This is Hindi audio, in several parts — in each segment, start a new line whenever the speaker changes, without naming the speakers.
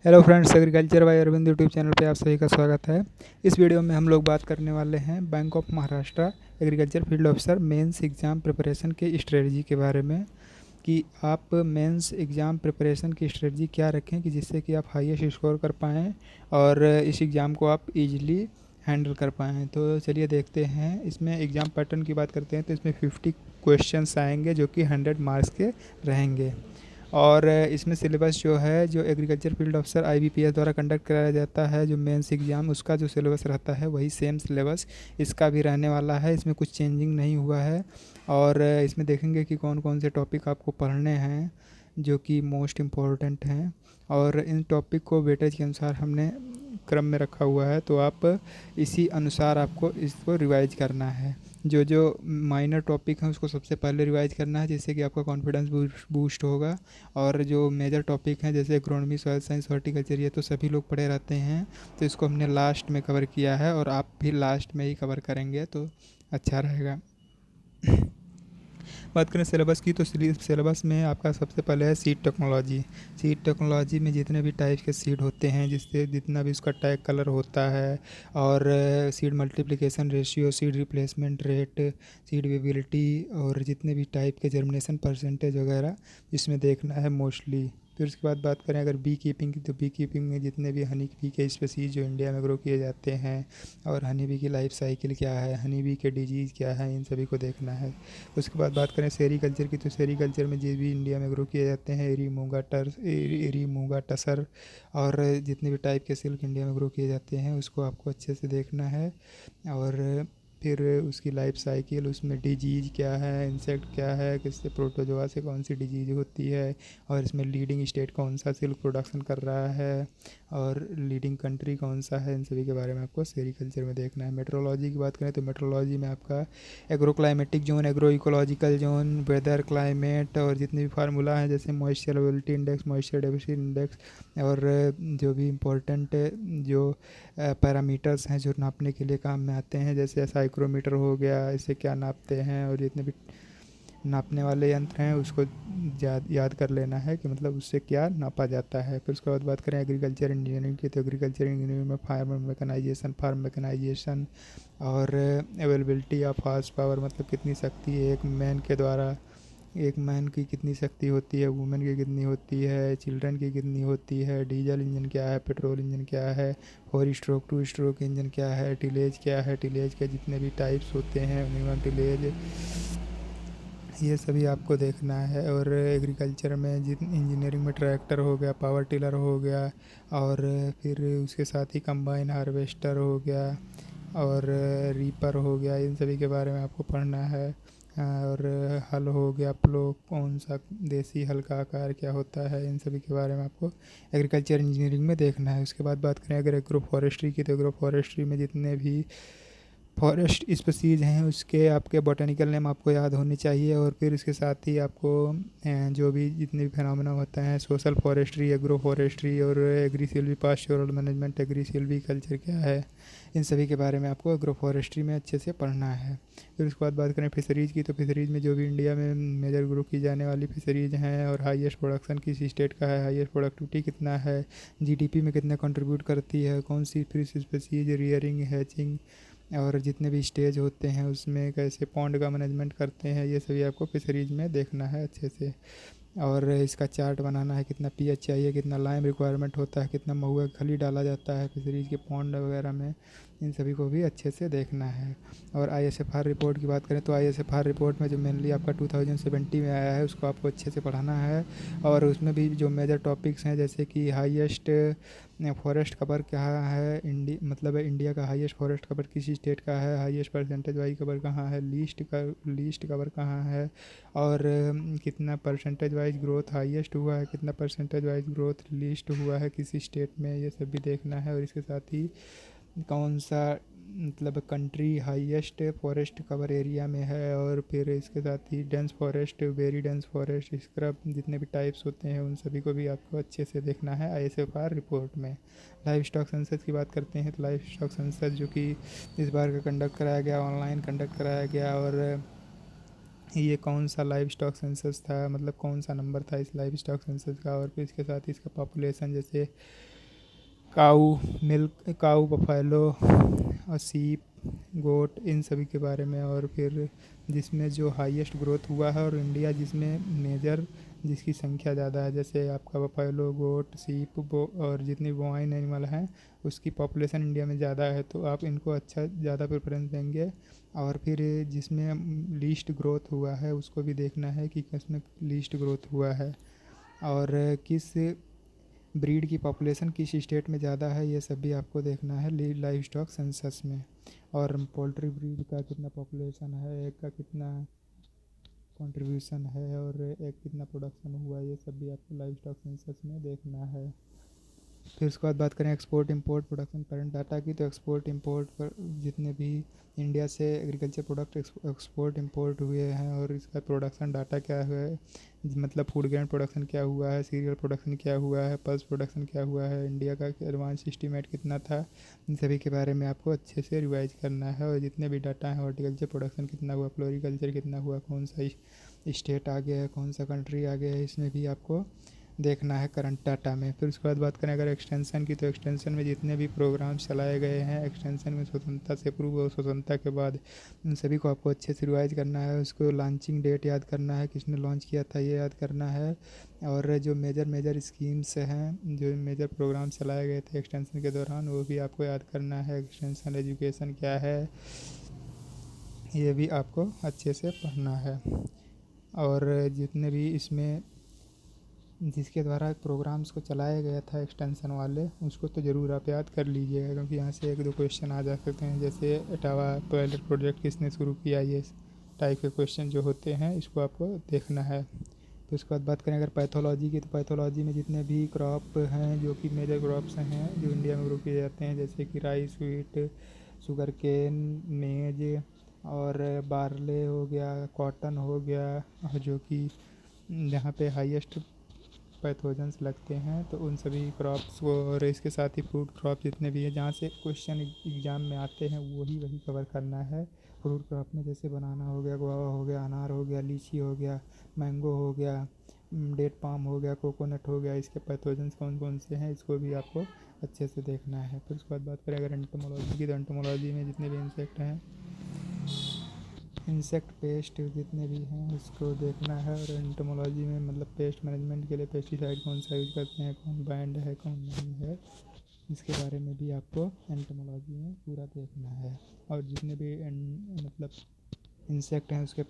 Hello friends, agriculture by Arvind YouTube channel पे आप सभी का स्वागत है। इस वीडियो में हम लोग बात करने वाले हैं bank of Maharashtra agriculture field officer mains exam preparation के स्ट्रेटजी के बारे में कि आप मेंस एग्ज़ाम प्रिपरेशन की स्ट्रेटजी क्या रखें कि जिससे कि आप हाईएस्ट स्कोर कर पाएँ और इस एग्ज़ाम को आप इजीली हैंडल कर पाएँ। तो चलिए देखते हैं। इसमें एग्ज़ाम पैटर्न की बात करते हैं तो इसमें 50 क्वेश्चंस आएंगे जो कि 100 मार्क्स के रहेंगे। और इसमें सिलेबस जो है, जो एग्रीकल्चर फील्ड ऑफिसर आईबीपीएस द्वारा कंडक्ट कराया जाता है जो मेंस एग्ज़ाम, उसका जो सिलेबस रहता है वही सेम सिलेबस इसका भी रहने वाला है। इसमें कुछ चेंजिंग नहीं हुआ है। और इसमें देखेंगे कि कौन कौन से टॉपिक आपको पढ़ने हैं जो कि मोस्ट इम्पॉर्टेंट हैं, और इन टॉपिक को वेटेज के अनुसार हमने क्रम में रखा हुआ है। तो आप इसी अनुसार आपको इसको रिवाइज करना है। जो जो माइनर टॉपिक हैं उसको सबसे पहले रिवाइज करना है, जिससे कि आपका कॉन्फिडेंस बूस्ट होगा। और जो मेजर टॉपिक हैं जैसे एग्रोनॉमी, सॉइल साइंस, हॉर्टिकल्चर, ये तो सभी लोग पढ़े रहते हैं, तो इसको हमने लास्ट में कवर किया है और आप भी लास्ट में ही कवर करेंगे तो अच्छा रहेगा। बात करें सिलेबस की तो सिलेबस में आपका सबसे पहले है सीड टेक्नोलॉजी। सीड टेक्नोलॉजी में जितने भी टाइप के सीड होते हैं, जिससे जितना भी उसका टैग कलर होता है, और seed multiplication ratio, seed replacement rate, seed viability, और जितने भी टाइप के जर्मिनेशन परसेंटेज वगैरह इसमें देखना है मोस्टली। फिर उसके बाद बात करें अगर बी कीपिंग की, तो बी कीपिंग में जितने भी हनी बी के स्पीसीज जो इंडिया में ग्रो किए जाते हैं, और हनी बी की लाइफ साइकिल क्या है, हनी बी के डिजीज़ क्या है, इन सभी को देखना है। उसके बाद बात करें सेरीकल्चर की, तो सेरीकल्चर में जो भी इंडिया में ग्रो किए जाते हैं, एरी मूंगा टसर, और जितने भी टाइप के सिल्क इंडिया में ग्रो किए जाते हैं उसको आपको अच्छे से देखना है। और फिर उसकी लाइफ साइकिल, उसमें डिजीज़ क्या है, इंसेक्ट क्या है, किससे प्रोटोजोआ से कौन सी डिजीज़ होती है, और इसमें लीडिंग स्टेट कौन सा सिल्क प्रोडक्शन कर रहा है, और लीडिंग कंट्री कौन सा है, इन सभी के बारे में आपको सेरीकल्चर में देखना है। मेट्रोलॉजी की बात करें तो मेट्रोलॉजी में आपका agro climatic zone, agro ecological zone, weather climate, और जितने भी फार्मूला हैं जैसे moisture availability index, moisture deficit index, और जो भी इम्पोर्टेंट जो पैरामीटर्स हैं जो नापने के लिए काम में आते हैं, जैसे साइक्रोमीटर हो गया, इसे क्या नापते हैं, और जितने भी नापने वाले यंत्र हैं उसको याद कर लेना है कि मतलब उससे क्या नापा जाता है। फिर उसके बाद बात करें एग्रीकल्चर इंजीनियरिंग की, तो एग्रीकल्चर इंजीनियरिंग में फार्म मैकेनाइजेशन, और अवेलेबिलिटी ऑफ हार्स पावर, मतलब कितनी शक्ति एक मैन के द्वारा, एक मैन की कितनी शक्ति होती है, वुमेन की कितनी होती है, चिल्ड्रन की कितनी होती है, डीजल इंजन क्या है, पेट्रोल इंजन क्या है, 4 स्ट्रोक 2 स्ट्रोक इंजन क्या है, टिलेज क्या है, टिलेज के जितने भी टाइप्स होते हैं, मिनिमम टिलेज, ये सभी आपको देखना है। और एग्रीकल्चर में जित इंजीनियरिंग में ट्रैक्टर हो गया, पावर टिलर हो गया, और फिर उसके साथ ही कंबाइन हार्वेस्टर हो गया, और रीपर हो गया, इन सभी के बारे में आपको पढ़ना है। और हल हो गया, प्लो कौन सा, देसी हल का आकार क्या होता है, इन सभी के बारे में आपको एग्रीकल्चर इंजीनियरिंग में देखना है। उसके बाद बात करें अगर एग्रो फॉरेस्ट्री की, तो एग्रो फॉरेस्ट्री में जितने भी फॉरेस्ट स्पीसीज़ हैं उसके आपके बॉटनिकल नेम आपको याद होने चाहिए। और फिर इसके साथ ही आपको जो भी जितने भी फिनोमेना होते हैं, सोशल फॉरेस्ट्री, एग्रो फॉरेस्ट्री, और agri silvi pastoral management, agri silvi culture क्या है, इन सभी के बारे में आपको एग्रो फॉरेस्ट्री में अच्छे से पढ़ना है। फिर उसके बाद बात करें फिशरीज़ की, तो फिशरीज़ में जो भी इंडिया में मेजर ग्रो की जाने वाली फिशरीज़ हैं, और हाईएस्ट प्रोडक्शन किस स्टेट का है, हाईएस्ट प्रोडक्टिविटी कितना है, जीडीपी में कितना कंट्रीब्यूट करती है, कौन सी फिश स्पीसीज रियरिंग, हैचिंग, और जितने भी स्टेज होते हैं उसमें कैसे पॉन्ड का मैनेजमेंट करते हैं, ये सभी आपको फिशरीज में देखना है अच्छे से। और इसका चार्ट बनाना है, कितना पीएच चाहिए, कितना लाइम रिक्वायरमेंट होता है, कितना महुआ खली डाला जाता है फिशरीज के पॉन्ड वगैरह में, इन सभी को भी अच्छे से देखना है। और आईएसएफआर रिपोर्ट की बात करें तो आईएसएफआर रिपोर्ट में जो मेनली आपका 2070 में आया है उसको आपको अच्छे से पढ़ाना है। और उसमें भी जो मेजर टॉपिक्स हैं जैसे कि हाईएस्ट फॉरेस्ट कवर क्या है, मतलब इंडिया का हाईएस्ट फॉरेस्ट कवर किसी स्टेट का है, हाईएस्ट परसेंटेज वाइज कवर कहाँ है, लीस्ट कवर कहाँ है, और कितना परसेंटेज वाइज ग्रोथ हाईएस्ट हुआ है, कितना परसेंटेज वाइज ग्रोथ लीस्ट हुआ है किसी स्टेट में, ये सब भी देखना है। और इसके साथ ही कौन सा मतलब country highest forest cover area में है, और फिर इसके साथ ही dense forest, very dense forest, scrub, जितने भी टाइप्स होते हैं उन सभी को भी आपको अच्छे से देखना है आईएसएफआर रिपोर्ट में। लाइव स्टॉक सेंसस की बात करते हैं तो लाइव स्टॉक सेंसस जो कि इस बार का कंडक्ट कराया गया, ऑनलाइन कंडक्ट कराया गया, और ये कौन सा लाइव स्टॉक सेंसस था, मतलब कौन सा नंबर था इस लाइव स्टॉक सेंसस का, और फिर इसके साथ ही इसका पॉपुलेशन, जैसे काऊ, मिल्क काऊ, बफेलो और सीप, गोट, इन सभी के बारे में। और फिर जिसमें जो हाईएस्ट ग्रोथ हुआ है और इंडिया जिसमें मेजर जिसकी संख्या ज़्यादा है, जैसे आपका बफेलो, गोट, सीप, बो और जितनी बोवाइन एनिमल हैं उसकी पॉपुलेशन इंडिया में ज़्यादा है, तो आप इनको अच्छा ज़्यादा प्रेफरेंस देंगे। और फिर जिसमें लीस्ट ग्रोथ हुआ है उसको भी देखना है कि किसमें लीस्ट ग्रोथ हुआ है, और किस ब्रीड की पॉपुलेशन किस स्टेट में ज़्यादा है, ये सब भी आपको देखना है लाइव स्टॉक सेंसस में। और पोल्ट्री ब्रीड का कितना पॉपुलेशन है, एक का कितना कंट्रीब्यूशन है, और एक कितना प्रोडक्शन हुआ, ये सब भी आपको लाइव स्टॉक सेंसस में देखना है। फिर उसके बाद बात करें export import production current data की, तो एक्सपोर्ट इंपोर्ट पर जितने भी इंडिया से एग्रीकल्चर प्रोडक्ट एक्सपोर्ट इंपोर्ट हुए हैं और इसका प्रोडक्शन डाटा क्या है, मतलब फूड ग्रेन प्रोडक्शन क्या हुआ है, सीरियल प्रोडक्शन क्या हुआ है, पल्स प्रोडक्शन क्या हुआ है, इंडिया का एडवांस एस्टीमेट कितना था, इन सभी के बारे में आपको अच्छे से रिवाइज करना है। और जितने भी डाटा हैं, हॉर्टिकल्चर प्रोडक्शन कितना हुआ, फ्लोरिकल्चर कितना हुआ, कौन सा स्टेट आ गया है, कौन सा कंट्री आ गया है, इसमें भी आपको देखना है करंट डाटा में। फिर उसके बाद बात करें अगर एक्सटेंशन की, तो एक्सटेंशन में जितने भी प्रोग्राम्स चलाए गए हैं एक्सटेंशन में स्वतंत्रता से पूर्व और स्वतंत्रता के बाद, उन सभी को आपको अच्छे से रिवाइज करना है। उसको लॉन्चिंग डेट याद करना है, किसने लॉन्च किया था ये याद करना है। और जो मेजर मेजर स्कीम्स हैं, जो मेजर प्रोग्राम चलाए गए थे एक्सटेंशन के दौरान, वो भी आपको याद करना है। एक्सटेंशन एजुकेशन क्या है, ये भी आपको अच्छे से पढ़ना है। और जितने भी इसमें जिसके द्वारा प्रोग्राम्स को चलाया गया था एक्सटेंशन वाले, उसको तो ज़रूर आप याद कर लीजिएगा, क्योंकि यहाँ से एक दो क्वेश्चन आ जा सकते हैं, जैसे एटावा पायलट प्रोजेक्ट किसने शुरू किया, ये टाइप के क्वेश्चन जो होते हैं इसको आपको देखना है। तो उसके बाद बात करें अगर पैथोलॉजी की, तो पैथोलॉजी में जितने भी क्रॉप हैं जो कि मेजर क्रॉप्स हैं जो इंडिया में ग्रो किए जाते हैं, जैसे कि राइस, व्हीट, शुगर केन, मेज और बार्ले हो गया, कॉटन हो गया, और जो कि जहाँ पे हाईएस्ट पैथोजेंस लगते हैं, तो उन सभी क्रॉप्स को, और इसके साथ ही फ्रूट क्रॉप जितने भी हैं जहाँ से क्वेश्चन एग्ज़ाम में आते हैं वही वही कवर करना है। फ्रूट क्रॉप में जैसे बनाना हो गया, गुआवा हो गया, अनार हो गया, लीची हो गया, मैंगो हो गया, डेट पाम हो गया, कोकोनट हो गया, इसके पैथोजेंस कौन कौन से हैं इसको भी आपको अच्छे से देखना है। फिर उसके बाद बात करें अगर एंटोमोलॉजी की, तो एंटोमोलॉजी में जितने भी इंसेक्ट हैं, इंसेक्ट पेस्ट जितने भी हैं उसको देखना है। और एंटोमोलॉजी में मतलब पेस्ट मैनेजमेंट के लिए पेस्टिसाइड कौन सा यूज़ करते हैं, कौन बैंड है कौन नहीं है, इसके बारे में भी आपको एंटोमोलॉजी में पूरा देखना है। और जितने भी मतलब इंसेक्ट हैं उसके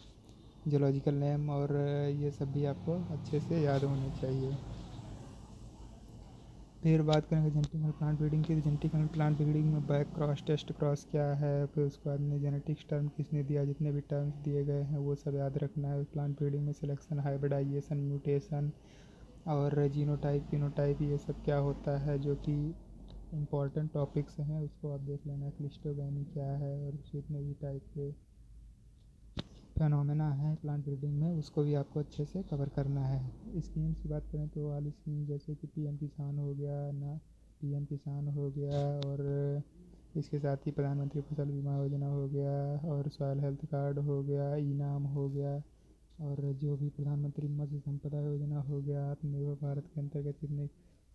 जोलॉजिकल नेम और ये सब भी आपको अच्छे से याद होने चाहिए। फिर बात करेंगे जेनेटिकल प्लांट ब्रीडिंग की, तो जेनेटिकल प्लांट ब्रीडिंग में बैक क्रॉस, टेस्ट क्रॉस क्या है, फिर उसके बाद में जेनेटिक्स टर्म किसने दिया, जितने भी टर्म्स दिए गए हैं वो सब याद रखना है। प्लांट ब्रीडिंग में सिलेक्शन, हाइब्रिडाइजेशन, म्यूटेशन और जीनोटाइप, फिनोटाइप, ये सब क्या होता है, जो कि इम्पॉर्टेंट टॉपिक्स हैं उसको आप देख लेना। क्लिस्टोगैनी क्या है, और जितने भी टाइप के फेनोमेना है प्लांट ब्रीडिंग में उसको भी आपको अच्छे से कवर करना है। स्कीम्स की बात करें तो वाली स्कीम जैसे कि पीएम किसान हो गया ना, पीएम किसान हो गया, और इसके साथ ही प्रधानमंत्री फसल बीमा योजना हो गया, और सॉयल हेल्थ कार्ड हो गया, इनाम हो गया, और जो भी प्रधानमंत्री मत्स्य संपदा योजना हो गया, आत्मनिर्भर भारत के अंतर्गत कितने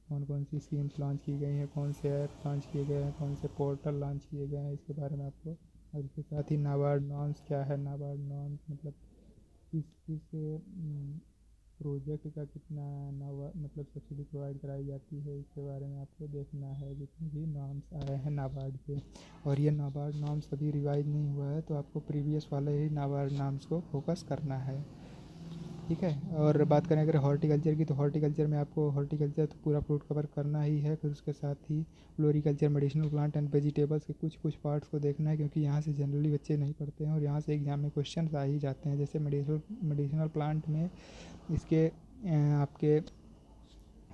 कौन कौन सी स्कीम्स लॉन्च की गई हैं, कौन से ऐप लॉन्च किए गए हैं, कौन से पोर्टल लॉन्च किए गए हैं, इसके बारे में आपको। और इसके साथ ही नाबार्ड नॉर्म्स क्या है, नाबार्ड नॉर्म्स मतलब किस किस प्रोजेक्ट का कितना मतलब सब्सिडी प्रोवाइड कराई जाती है, इसके बारे में आपको देखना है जितने भी नॉर्म्स आए हैं नाबार्ड के। और ये नाबार्ड नॉर्म्स अभी रिवाइज नहीं हुआ है, तो आपको प्रीवियस वाले ही नाबार्ड नॉर्म्स को फोकस करना है, ठीक है। और बात करें अगर हॉर्टिकल्चर की, तो हॉर्टिकल्चर में आपको हॉर्टिकल्चर तो पूरा फ्रूट कवर करना ही है। फिर उसके साथ ही floriculture, medicinal plant and vegetables के कुछ कुछ पार्ट्स को देखना है, क्योंकि यहाँ से जनरली बच्चे नहीं पढ़ते हैं और यहाँ से एग्जाम में क्वेश्चन आ ही जाते हैं। जैसे मेडिसिनल प्लांट में इसके आपके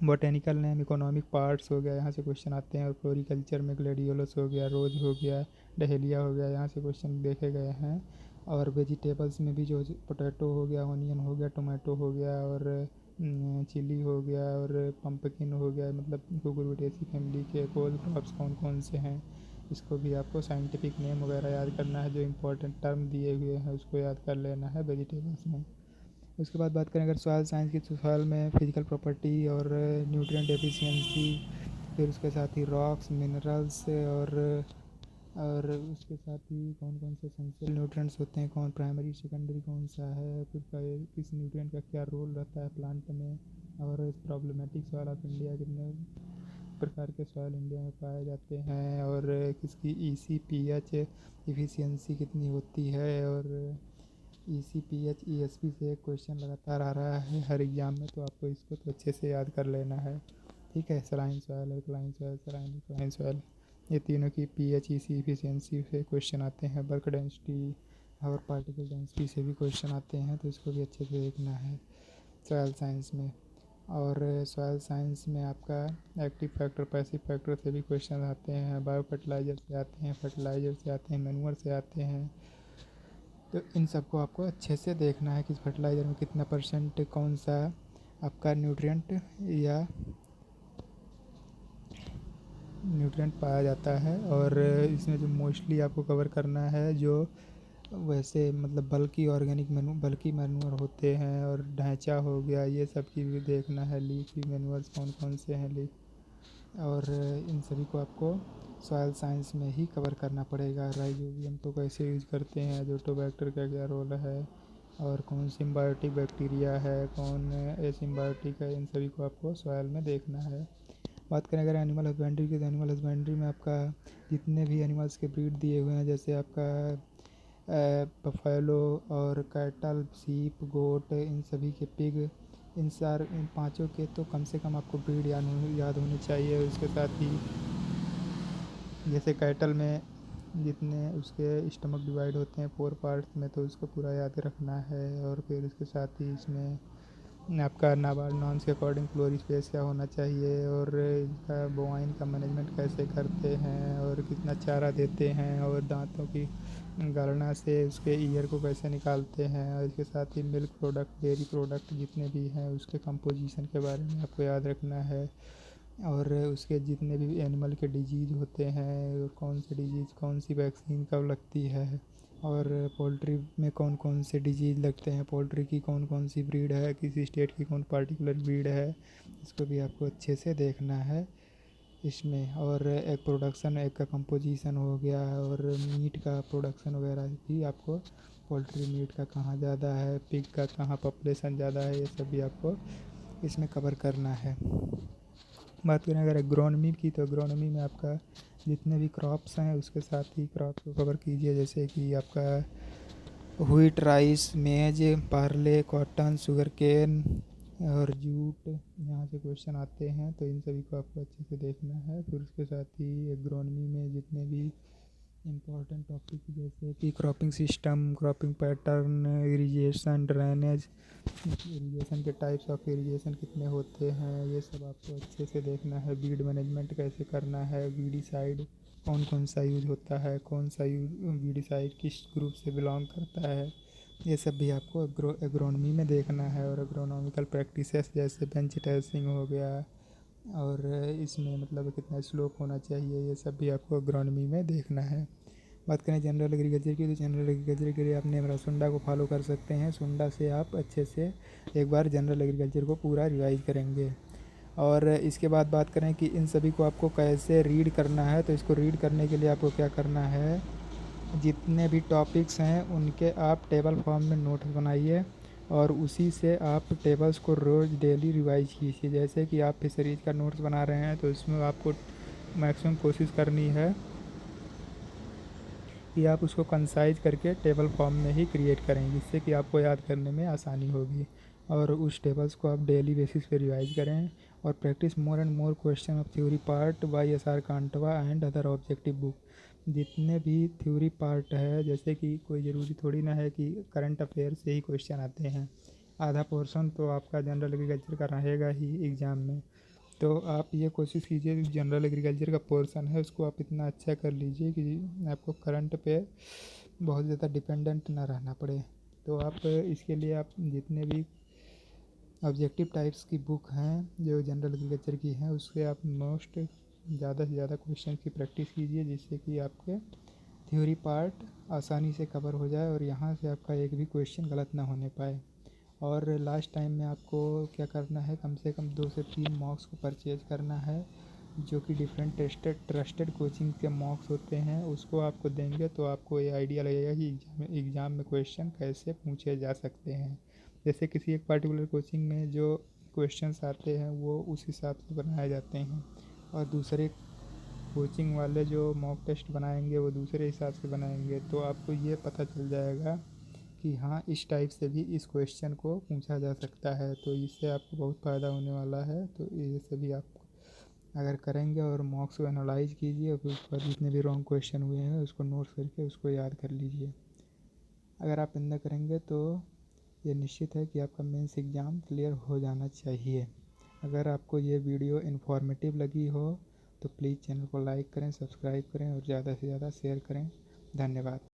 बोटेनिकल नेम, इकोनॉमिक पार्ट्स हो गया, यहाँ से क्वेश्चन आते हैं। और फ्लोरिकल्चर में ग्लेडियोलस हो गया, रोज हो गया, डहेलिया हो गया, यहाँ से क्वेश्चन देखे गए हैं। और वेजिटेबल्स में भी जो पोटैटो हो गया, ऑनियन हो गया, टोमेटो हो गया, और चिली हो गया, और पम्पकिन हो गया, मतलब कुकुरबिटेसी फैमिली के कोल क्रॉप्स कौन कौन से हैं, इसको भी आपको साइंटिफिक नेम वगैरह याद करना है, जो इम्पोर्टेंट टर्म दिए हुए हैं उसको याद कर लेना है वेजिटेबल्स में। उसके बाद बात करें अगर सॉइल साइंस की, तो सॉइल में फिजिकल प्रॉपर्टी और न्यूट्रिएंट एफिशिएंसी, फिर उसके साथ ही रॉक्स, मिनरल्स और उसके साथ ही कौन कौन से एसेंशियल न्यूट्रिएंट्स होते हैं, कौन प्राइमरी सेकेंडरी कौन सा है, फिर किस न्यूट्रिएंट का क्या रोल रहता है प्लांट में, और प्रॉब्लमेटिक सॉइल ऑफ इंडिया, कितने प्रकार के सॉइल इंडिया में पाए जाते हैं, और किसकी ईसी पीएच एफिशिएंसी कितनी होती है, और ईसी पीएच ईएसपी से एक क्वेश्चन लगातार आ रहा है हर एग्ज़ाम में, तो आपको इसको तो अच्छे से याद कर लेना है। ठीक है, saline soil, alkaline soil, saline alkaline soil, ये तीनों की पीएच ईसी एफिशिएंसी से क्वेश्चन आते हैं। बल्क डेंसिटी और पार्टिकल डेंसिटी से भी क्वेश्चन आते हैं, तो इसको भी अच्छे से देखना है सॉइल साइंस में। और सॉइल साइंस में आपका एक्टिव फैक्टर, पैसिव फैक्टर से भी क्वेश्चन आते हैं, बायो फर्टिलाइज़र से आते हैं, फर्टिलाइज़र से आते हैं, मैन्योर से आते हैं। तो इन सबको आपको अच्छे से देखना है कि फर्टिलाइज़र में कितना परसेंट कौन सा आपका न्यूट्रिएंट या न्यूट्रिएंट पाया जाता है। और इसमें जो मोस्टली आपको कवर करना है, जो वैसे मतलब बल्कि ऑर्गेनिक बल्कि मैन्योर होते हैं, और ढांचा हो गया, ये सब की भी देखना है। लीफी मैन्योर्स कौन कौन से हैं और इन सभी को आपको सॉइल साइंस में ही कवर करना पड़ेगा। राइजोबियम तो कैसे यूज़ करते हैं, जोटोबैक्टर का क्या रोल है, और कौन सिम्बायोटिक बैक्टीरिया है, कौन एसिम्बायोटिक है, इन सभी को आपको सॉइल में देखना है। बात करें अगर एनिमल हस्बेंड्री की, तो एनिमल हस्बेंड्री में आपका जितने भी एनिमल्स के ब्रीड दिए हुए हैं, जैसे आपका बफेलो और कैटल, सीप, गोट, इन सभी के पिग, इन पांचों के तो कम से कम आपको ब्रीड याद होनी चाहिए। उसके साथ ही जैसे कैटल में जितने उसके स्टमक डिवाइड होते हैं 4 पार्ट्स में, तो उसको पूरा याद रखना है। और फिर उसके साथ ही इसमें आपका नाबार्ड नॉर्म्स के अकॉर्डिंग फ्लोर स्पेस क्या होना चाहिए, और इसका बोवाइन का मैनेजमेंट कैसे करते हैं, और कितना चारा देते हैं, और दांतों की गणना से उसके ईयर को कैसे निकालते हैं, और इसके साथ ही मिल्क प्रोडक्ट, डेयरी प्रोडक्ट जितने भी हैं उसके कंपोजिशन के बारे में आपको याद रखना है। और उसके जितने भी एनिमल के डिजीज़ होते हैं, कौन सी डिजीज़ कौन सी वैक्सीन कब लगती है, और पोल्ट्री में कौन कौन से डिजीज़ लगते हैं, पोल्ट्री की कौन कौन सी ब्रीड है, किसी स्टेट की कौन पार्टिकुलर ब्रीड है, इसको भी आपको अच्छे से देखना है इसमें। और एक प्रोडक्शन, एक का कंपोजिशन हो गया, और मीट का प्रोडक्शन वगैरह भी आपको, पोल्ट्री मीट का कहाँ ज़्यादा है, पिग का कहाँ पॉपुलेशन ज़्यादा है, ये सब भी आपको इसमें कवर करना है। बात करें अगर एग्रोनॉमी की, तो एग्रोनॉमी में आपका जितने भी क्रॉप्स हैं उसके साथ ही क्रॉप्स को कवर कीजिए, जैसे कि आपका व्हीट, राइस, मेज, पार्ले, कॉटन, शुगर केन और जूट, यहाँ से क्वेश्चन आते हैं, तो इन सभी को आपको अच्छे से देखना है। फिर उसके साथ ही एग्रोनॉमी में जितने भी इम्पोर्टेंट टॉपिक जैसे कि cropping system, cropping pattern, irrigation, drainage, irrigation के टाइप्स ऑफ इरिगेशन कितने होते हैं, ये सब आपको अच्छे से देखना है। वीड मैनेजमेंट कैसे करना है, वीडिसाइड कौन कौन सा यूज होता है, कौन सा वीडिसाइड किस ग्रुप से बिलोंग करता है, ये सब भी आपको एग्रोनॉमी में देखना है। और एग्रोनॉमिकल प्रैक्टिसेस जैसे बेंच टेस्टिंग हो गया, और इसमें मतलब कितना स्लोप होना चाहिए, ये सब भी आपको एग्रोनॉमी में देखना है। बात करें जनरल एग्रीकल्चर की, तो जनरल एग्रीकल्चर के लिए आप नेमरा सुंडा को फॉलो कर सकते हैं। सुंडा से आप अच्छे से एक बार जनरल एग्रीकल्चर को पूरा रिवाइज करेंगे। और इसके बाद बात करें कि इन सभी को आपको कैसे रीड करना है, तो इसको रीड करने के लिए आपको क्या करना है, जितने भी टॉपिक्स हैं उनके आप टेबल फॉर्म में नोट बनाइए, और उसी से आप टेबल्स को रोज़ डेली रिवाइज कीजिए। जैसे कि आप फिशरीज़ का नोट्स बना रहे हैं, तो इसमें आपको मैक्सिमम कोशिश करनी है कि आप उसको कंसाइज करके टेबल फॉर्म में ही क्रिएट करें, जिससे कि आपको याद करने में आसानी होगी। और उस टेबल्स को आप डेली बेसिस पे रिवाइज करें, और practice more and more question of theory part by S R Kantwa and other objective book. जितने भी थ्योरी पार्ट है, जैसे कि कोई ज़रूरी थोड़ी ना है कि करंट अफेयर से ही क्वेश्चन आते हैं, आधा पोर्शन तो आपका जनरल एग्रीकल्चर का रहेगा ही एग्ज़ाम में। तो आप ये कोशिश कीजिए कि जनरल एग्रीकल्चर का पोर्शन है उसको आप इतना अच्छा कर लीजिए कि आपको करंट पे बहुत ज़्यादा डिपेंडेंट ना रहना पड़े। तो आप इसके लिए आप जितने भी ऑब्जेक्टिव टाइप्स की बुक हैं जो जनरल एग्रीकल्चर की हैं, उसके आप मोस्ट ज़्यादा से ज़्यादा क्वेश्चन की प्रैक्टिस कीजिए, जिससे कि आपके थ्योरी पार्ट आसानी से कवर हो जाए और यहाँ से आपका एक भी क्वेश्चन गलत ना होने पाए। और लास्ट टाइम में आपको क्या करना है, कम से कम 2 से 3 मॉक्स को परचेज करना है, जो कि डिफरेंट ट्रस्टेड कोचिंग के मॉक्स होते हैं, उसको आपको देंगे तो आपको ये आइडिया लगेगा कि एग्ज़ाम में क्वेश्चन कैसे पूछे जा सकते हैं। जैसे किसी एक पर्टिकुलर कोचिंग में जो क्वेश्चंस आते हैं वो उस हिसाब से बनाए जाते हैं, और दूसरे कोचिंग वाले जो मॉक टेस्ट बनाएंगे वो दूसरे हिसाब से बनाएंगे, तो आपको ये पता चल जाएगा कि हाँ, इस टाइप से भी इस क्वेश्चन को पूछा जा सकता है। तो इससे आपको बहुत फ़ायदा होने वाला है। तो ये सभी आप अगर करेंगे और मॉक्स को एनालाइज कीजिए, फिर उसके बाद जितने भी रॉन्ग क्वेश्चन हुए हैं उसको नोट करके उसको याद कर लीजिए। अगर आप इतना करेंगे तो ये निश्चित है कि आपका मेंस एग्ज़ाम क्लियर हो जाना चाहिए। अगर आपको ये वीडियो इन्फॉर्मेटिव लगी हो तो प्लीज़ चैनल को लाइक करें, सब्सक्राइब करें और ज़्यादा से ज़्यादा शेयर करें। धन्यवाद।